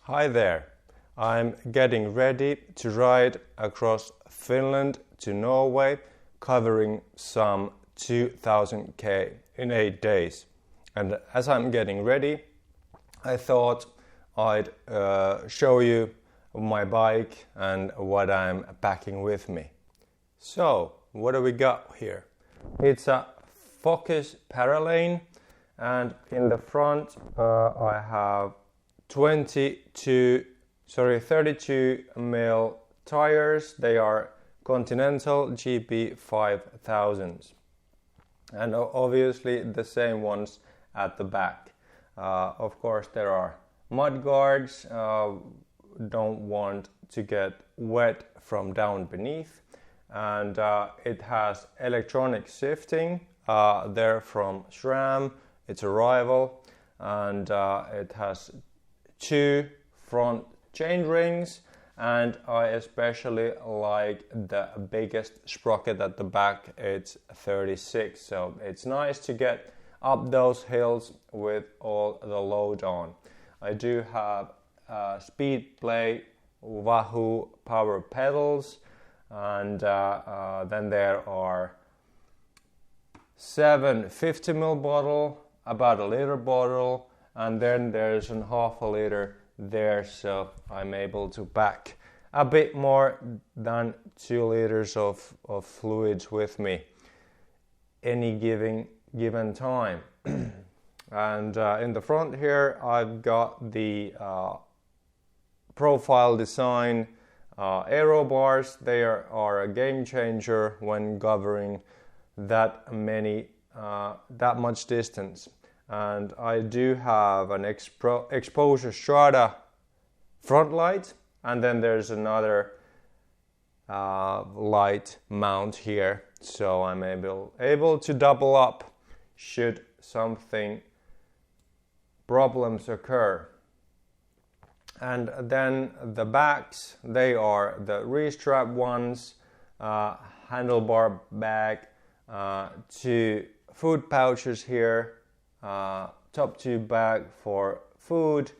Hi there, I'm getting ready to ride across Finland to Norway, covering some 2000 km in 8 days. And as I'm getting ready, I thought I'd show you my bike and what I'm packing with me. So, what do we got here? It's a Focus Paralane, and in the front I have 32 mil tires. They are Continental GP 5000s, and obviously the same ones at the back. Of course there are mud guards, don't want to get wet from down beneath, and it has electronic shifting. They're from SRAM, it's a rival, and it has 2 front chain rings, and I especially like the biggest sprocket at the back. It's 36, so it's nice to get up those hills with all the load on. I do have speed plate Wahoo power pedals, and then there are 7 50 ml bottle, about a liter bottle, and then there's a half a liter there, so I'm able to pack a bit more than 2 liters of fluids with me any given time. And in the front here I've got the profile design aero bars. They are a game changer when covering that much distance. And I do have an exposure Strada front light, and then there's another light mount here, so I'm able to double up should something problems occur. And then the backs, they are the restrap ones, handlebar bag, 2 food pouches here, top tube bag for food,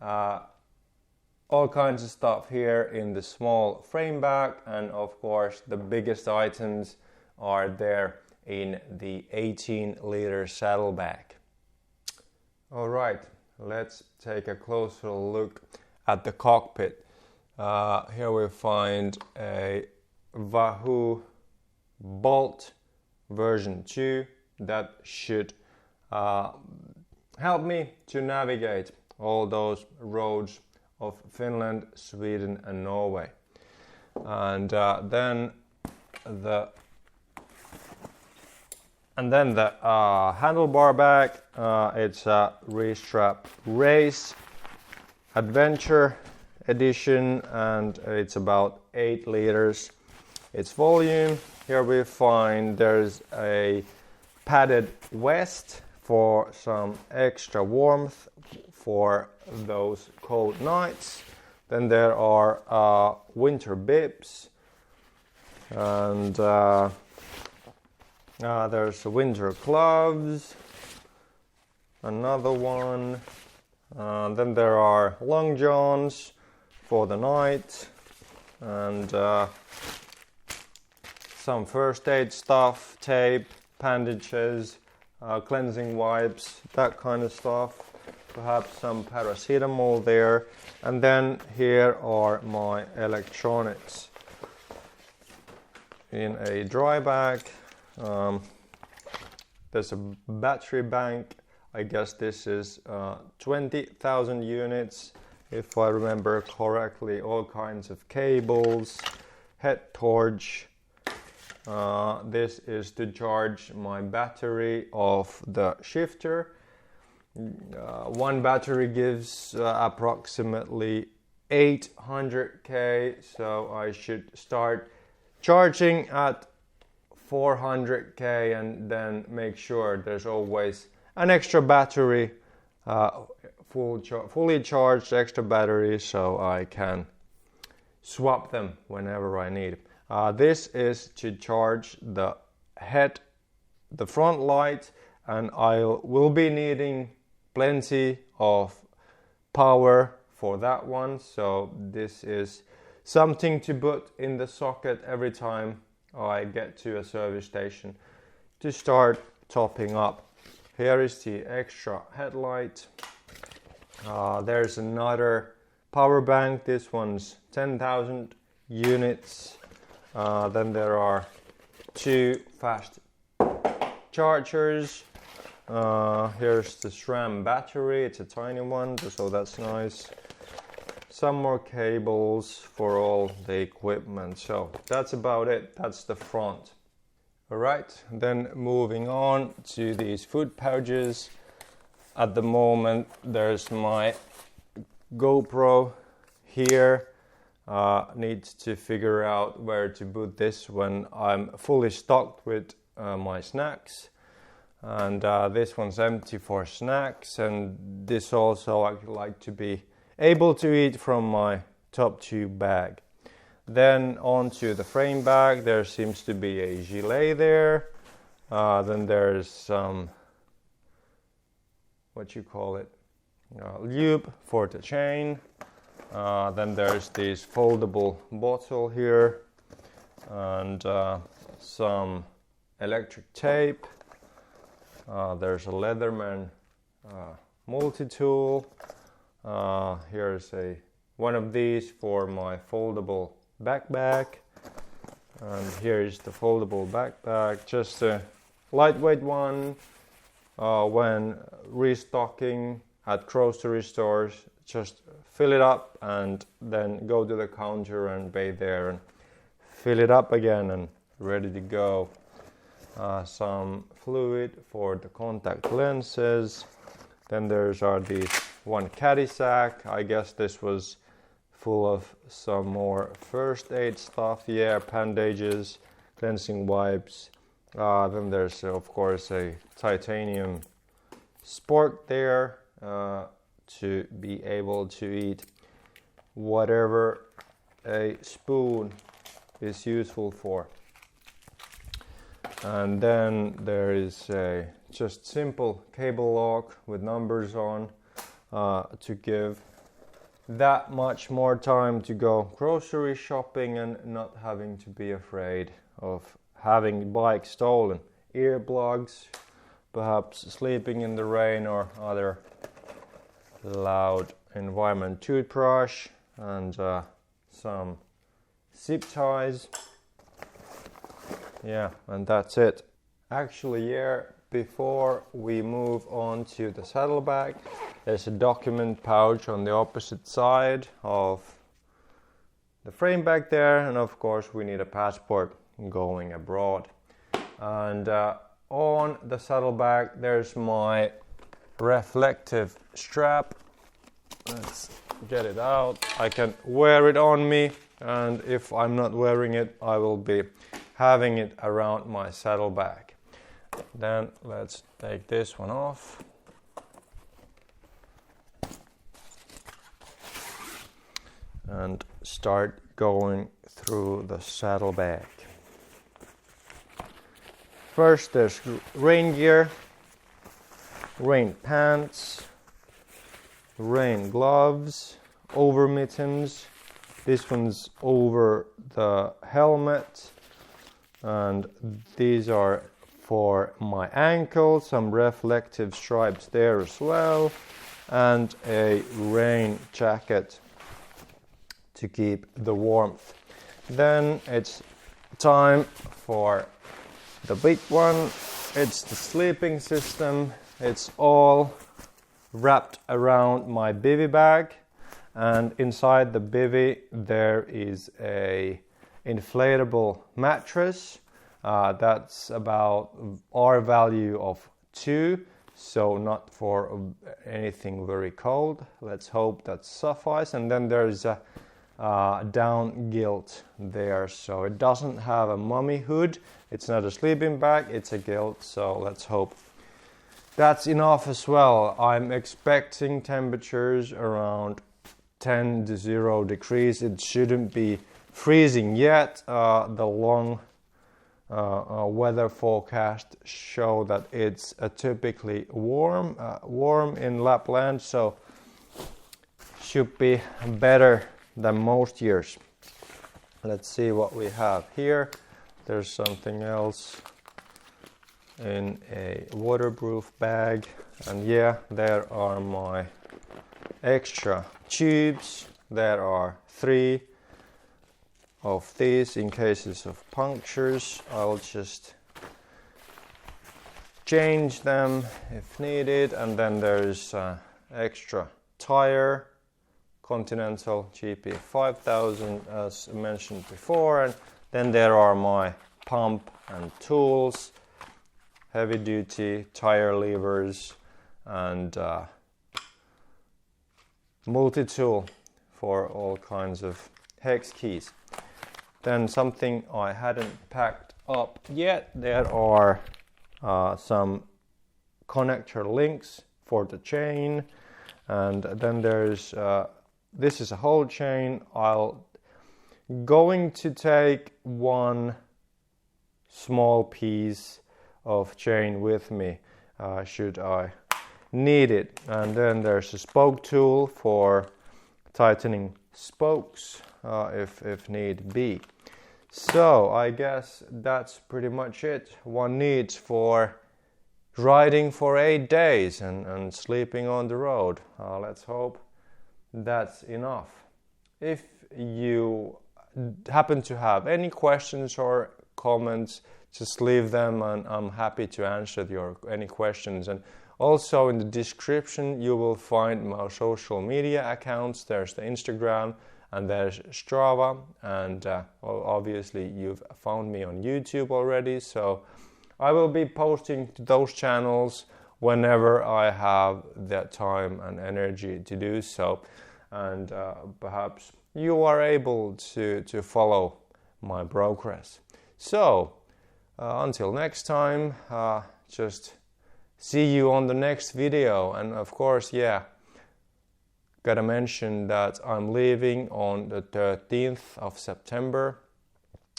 all kinds of stuff here in the small frame bag, and of course the biggest items are there in the 18-liter saddlebag. Alright, let's take a closer look at the cockpit. Here we find a Wahoo Bolt version 2 that should help me to navigate all those roads of Finland, Sweden and Norway. And then the handlebar bag, it's a Restrap Race Adventure edition, and it's about 8 liters. Its volume. Here we find there's a padded vest for some extra warmth for those cold nights. Then there are winter bibs, and there's winter gloves, another one. Then there are long johns for the night, and some first aid stuff, tape, bandages, cleansing wipes, that kind of stuff. Perhaps some paracetamol there. And then here are my electronics in a dry bag. There's a battery bank. I guess this is 20,000 units, if I remember correctly. All kinds of cables, head torch. This is to charge my battery of the shifter. One battery gives approximately 800k, so I should start charging at 400k and then make sure there's always an extra battery, fully charged extra battery, so I can swap them whenever I need. This is to charge the front light, and I will be needing plenty of power for that one, so this is something to put in the socket every time I get to a service station to start topping up. Here is the extra headlight. There's another power bank. This one's 10,000 units. Then there are 2 fast chargers. Here's the SRAM battery. It's a tiny one, so that's nice. Some more cables for all the equipment. So that's about it. That's the front. Alright, then moving on to these food pouches. At the moment there's my GoPro here. Need to figure out where to put this when I'm fully stocked with my snacks. And this one's empty for snacks, and this also I like to be able to eat from my top tube bag. Then onto the frame bag, there seems to be a gilet there. Then there's some, lube for the chain. Then there's this foldable bottle here, and some electric tape. There's a Leatherman multi-tool. Here's one of these for my foldable backpack, and here is the foldable backpack, just a lightweight one. When restocking at grocery stores, just fill it up and then go to the counter and pay there and fill it up again and ready to go. Some fluid for the contact lenses. Then there's these one caddy sack. I guess this was full of some more first aid stuff. Yeah, bandages, cleansing wipes. Then there's of course a titanium sport there to be able to eat whatever a spoon is useful for. And then there is a just simple cable lock with numbers on to give that much more time to go grocery shopping and not having to be afraid of having bike stolen. Earplugs, perhaps sleeping in the rain or other loud environment. Toothbrush and some zip ties. Yeah, and that's it. Actually, before we move on to the saddlebag, there's a document pouch on the opposite side of the frame bag there, and of course we need a passport going abroad. And on the saddlebag there's my reflective strap. Let's get it out. I can wear it on me, and if I'm not wearing it, I will be having it around my saddlebag. Then let's take this one off. And start going through the saddlebag. First there's rain gear, rain pants, rain gloves, over mittens. This one's over the helmet, and these are for my ankles, some reflective stripes there as well, and a rain jacket to keep the warmth. Then it's time for the big one. It's the sleeping system. It's all wrapped around my bivy bag, and inside the bivy there is a inflatable mattress. That's about R value of 2, so not for anything very cold. Let's hope that suffices. And then there's a down gilt there, so it doesn't have a mummy hood. It's not a sleeping bag, it's a gilt, so let's hope that's enough as well. I'm expecting temperatures around 10 to 0 degrees. It shouldn't be freezing yet. The long weather forecast show that it's typically warm in Lapland, so should be better than most years. Let's see what we have here. There's something else in a waterproof bag, and yeah, there are my extra tubes. There are 3 of these in cases of punctures. I'll just change them if needed. And then there's extra tire, Continental GP 5000 as mentioned before, and then there are my pump and tools, heavy duty tire levers, and multi-tool for all kinds of hex keys. Then something I hadn't packed up yet, there are some connector links for the chain, and then there's this is a whole chain. I'll going to take one small piece of chain with me should I need it, and then there's a spoke tool for tightening spokes if need be. So I guess that's pretty much it one needs for riding for 8 days and sleeping on the road. Let's hope that's enough. If you happen to have any questions or comments, just leave them and I'm happy to answer any questions. And also in the description you will find my social media accounts. There's the Instagram and there's Strava, and well, obviously you've found me on YouTube already, so I will be posting to those channels whenever I have the time and energy to do so, and perhaps you are able to follow my progress. So until next time, just see you on the next video. And of course, yeah, gotta mention that I'm leaving on the 13th of September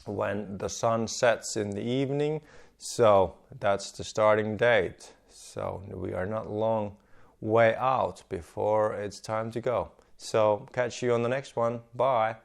when the sun sets in the evening, so that's the starting date. So we are not long way out before it's time to go. So catch you on the next one. Bye.